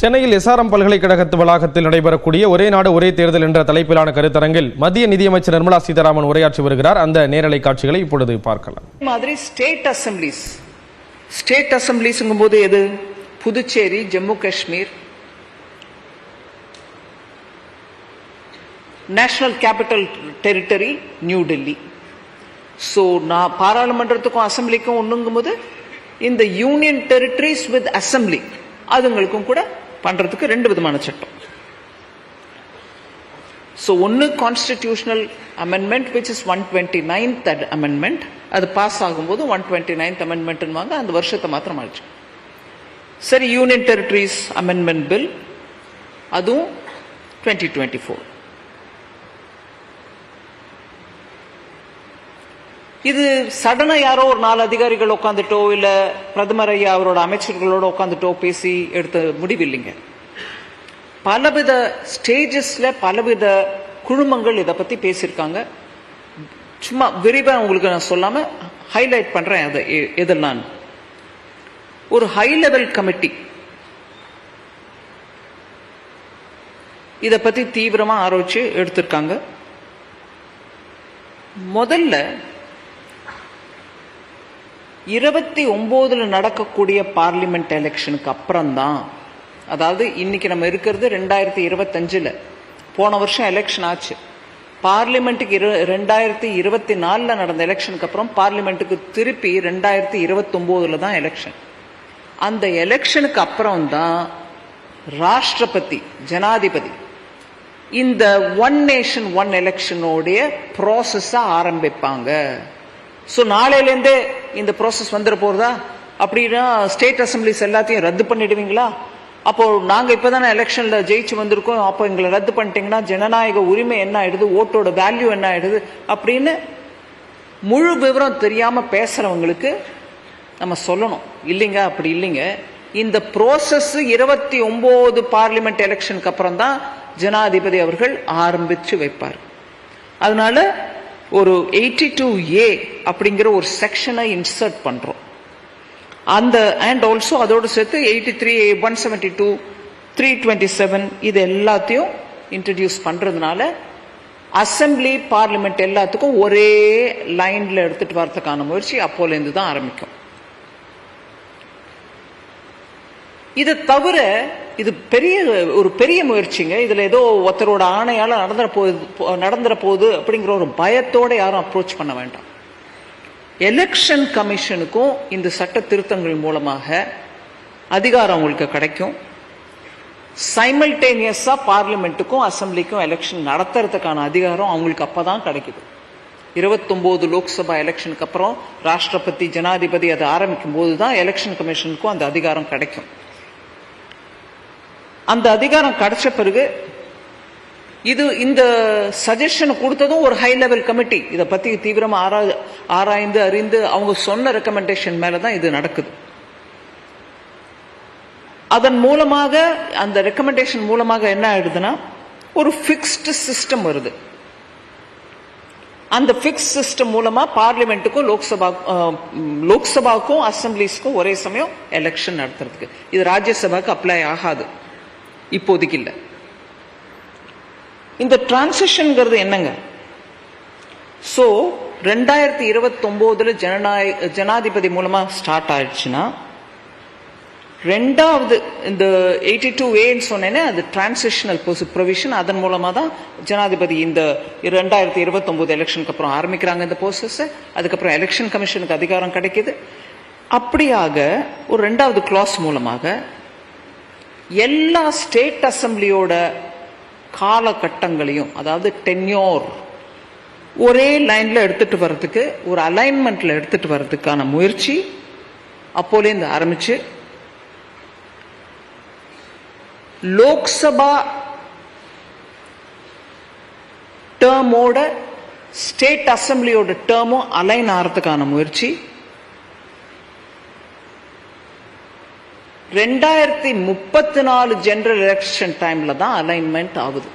சென்னையில் எஸ்ஆர்எம் பல்கலைக்கழகத்து வளாகத்தில் நடைபெறக்கூடிய ஒரே நாடு ஒரே தேர்தல் என்ற தலைப்பிலான கருத்தரங்கில் மத்திய நிதியமைச்சர் நிர்மலா சீதாராமன் உரையாற்றி வருகிறார். அந்த நேரலை காட்சிகளை இப்பொழுது பார்க்கலாம். மாதிரி ஸ்டேட் அசம்பிளிஸ்ங்கும் போது எது? Puducherry, Jammu Kashmir, national capital territory new Delhi. So நான் பாராளுமன்றத்துக்கும் அசம்பிளிக்கும் ஒண்ணுங்கும் போது இந்த யூனியன் டெரிட்டரிஸ் வித் அசம்பிளி அதுங்களுக்கும் கூட பண்றதுக்கு ரெண்டு விதமான சட்டம். ஸோ ஒன்னு constitutional amendment which is 129th amendment, அது பாஸ் ஆகும்போது 129th அமெண்ட்மெண்ட் வாங்க, அந்த வருஷத்தை மாத்திரம் ஆச்சு. சரி, யூனியன் டெரிட்டரிஸ் அமெண்ட்மெண்ட் பில் அதுவும் 2024. இது சடனா யாரோ ஒரு 4 அதிகாரிகள் உட்காந்துட்டோ இல்ல பிரதமர் ஐயா அவரோட அமைச்சர்களோட உட்காந்துட்டோ பேசி எடுத்த முடிவு இல்லைங்க. பலவித ஸ்டேஜஸ்ல பலவித குழுமங்கள் இதை பத்தி பேசியிருக்காங்க. சும்மா விரிவா உங்களுக்கு நான் சொல்லாம ஹைலைட் பண்றேன். அதை எதெல்லாம் ஒரு ஹை லெவல் கமிட்டி இதை பத்தி தீவிரமா ஆராய்ச்சி எடுத்திருக்காங்க. முதல்ல 29 நடக்கக்கூடிய பார்லிமெண்ட் எலெக்ஷனுக்கு அப்புறம் தான், அதாவது இன்னைக்கு நம்ம இருக்கிறது 2025, போன வருஷம் எலெக்ஷன் ஆச்சு. பார்லிமெண்ட்டுக்கு 2024 நடந்த எலெக்ஷனுக்கு அப்புறம் பார்லிமெண்ட்டுக்கு திருப்பி 2029 தான் எலெக்ஷன். அந்த எலெக்ஷனுக்கு அப்புறம் தான் ராஷ்டிரபதி, ஜனாதிபதி இந்த ஒன் நேஷன் ஒன் எலெக்ஷனோடைய ப்ராசஸ ஆரம்பிப்பாங்க. ஸோ நாளையிலேருந்தே இந்த ப்ராசஸ் வந்துட போறதா? அப்படின்னா ஸ்டேட் அசம்பிளிஸ் எல்லாத்தையும் ரத்து பண்ணிடுவீங்களா? அப்போ நாங்க இப்பதானே எலெக்ஷன்ல ஜெயிச்சு வந்திருக்கோம், அப்போ எங்களை ரத்து பண்ணிட்டீங்கன்னா ஜனநாயக உரிமை என்ன ஆயிடுது, ஓட்டோட வேல்யூ என்ன ஆயிடுது அப்படின்னு முழு விவரம் தெரியாம பேசுறவங்களுக்கு நம்ம சொல்லணும், இல்லைங்க அப்படி இல்லைங்க. இந்த ப்ராசஸ் 29 பார்லிமெண்ட் எலெக்ஷனுக்கு அப்புறம் தான் ஜனாதிபதி அவர்கள் ஆரம்பிச்சு வைப்பார். அதனால ஒரு 82A அப்படிங்கிற ஒரு செக்ஷனை இன்சர்ட் பண்றோம். அந்த அண்ட் ஆல்சோ அதோடு சேர்த்து 83A, 172, 327 இது எல்லாத்தையும் இன்ட்ரடியூஸ் பண்றதுனால அசம்பிளி பார்லிமெண்ட் எல்லாத்துக்கும் ஒரே லைன்ல எடுத்துட்டு வரதுக்கான முயற்சி அப்போல இருந்து தான் ஆரம்பிக்கும். இதை தவிர இது ஒரு பெரிய முயற்சிங்க. இதுல ஏதோ ஒருத்தரோட ஆணையால நடந்துற போகுது அப்படிங்கிற ஒரு பயத்தோட யாரும் அப்ரோச் பண்ண வேண்டாம். எலெக்ஷன் கமிஷனுக்கும் இந்த சட்ட திருத்தங்கள் மூலமாக அதிகாரம் அவங்களுக்கு கிடைக்கும். சைமல்டேனியஸா பார்லிமெண்ட்டுக்கும் அசம்பிளிக்கும் எலெக்ஷன் நடத்துறதுக்கான அதிகாரம் அவங்களுக்கு அப்பதான் கிடைக்குது. 29 லோக்சபா எலெக்ஷனுக்கு அப்புறம் ராஷ்டிரபதி, ஜனாதிபதி அதை ஆரம்பிக்கும் போதுதான் எலெக்ஷன் கமிஷனுக்கும் அந்த அதிகாரம் கிடைக்கும். அந்த அதிகாரம் கிடைச்ச பிறகு இந்த சஜஷன் கொடுத்ததும் ஒரு ஹை லெவல் கமிட்டி இதை பத்தி தீவிரமா ஆராய்ந்து அறிந்து அவங்க சொன்ன ரெக்கமெண்டேஷன் மேலதான் இது நடக்குது. அதன் மூலமாக, அந்த ரெக்கமெண்டேஷன் மூலமாக என்ன ஆயிடுதுன்னா ஒரு பிக்ஸ்டு சிஸ்டம் வருது. அந்த பிக்ஸ் சிஸ்டம் மூலமா பார்லிமெண்ட்டுக்கும் லோக்சபாவுக்கும் அசம்பிளிஸ்க்கும் ஒரே சமயம் எலெக்ஷன் நடத்துறதுக்கு. இது ராஜ்யசபாவுக்கு அப்ளை ஆகாது, இப்போதைக்கு இல்லை. இந்த டிரான்சிஷன்ங்கிறது என்னங்க? சோ 2029 ஜனாதிபதி மூலமா ஸ்டார்ட் ஆயிடுச்சுன்னா, ரெண்டாவது இந்த 82A சொன்னேனே அது டிரான்சிஷனல் ப்ரொவிஷன். அதன் மூலமா தான் ஜனாதிபதி இந்த 2029 எலெக்ஷனுக்கு அப்புறம் ஆரம்பிக்கிறாங்க இந்த ப்ரோசஸ். அதுக்கப்புறம் எலெக்ஷன் கமிஷனுக்கு அதிகாரம் கிடைக்குது. அப்படியாக ஒரு ரெண்டாவது கிளாஸ் மூலமாக எல்லா ஸ்டேட் அசம்பிளியோட காலகட்டங்களையும், அதாவது டென்யூர் ஒரே லைன்ல எடுத்துட்டு வர்றதுக்கு, ஒரு அலைன்மெண்ட்ல எடுத்துட்டு வர்றதுக்கான முயற்சி அப்போலேருந்து ஆரம்பிச்சு லோக்சபா டேர்மோட ஸ்டேட் அசம்பிளியோட டேர்மும் அலைன் ஆகிறதுக்கான முயற்சி 2034 ஜெனரல் எலெக்ஷன் டைம்ல தான் அலைன்மெண்ட் ஆகுது.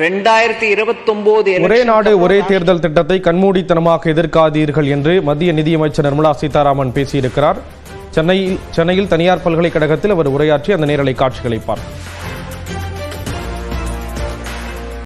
2029 ஒரே நாடு ஒரே தேர்தல் திட்டத்தை கண்மூடித்தனமாக எதிர்க்காதீர்கள் என்று மத்திய நிதியமைச்சர் நிர்மலா சீதாராமன் பேசியிருக்கிறார். சென்னையில் தனியார் பல்கலைக்கழகத்தில் அவர் உரையாற்றி அந்த நேரலை காட்சிகளை பார்த்தார்.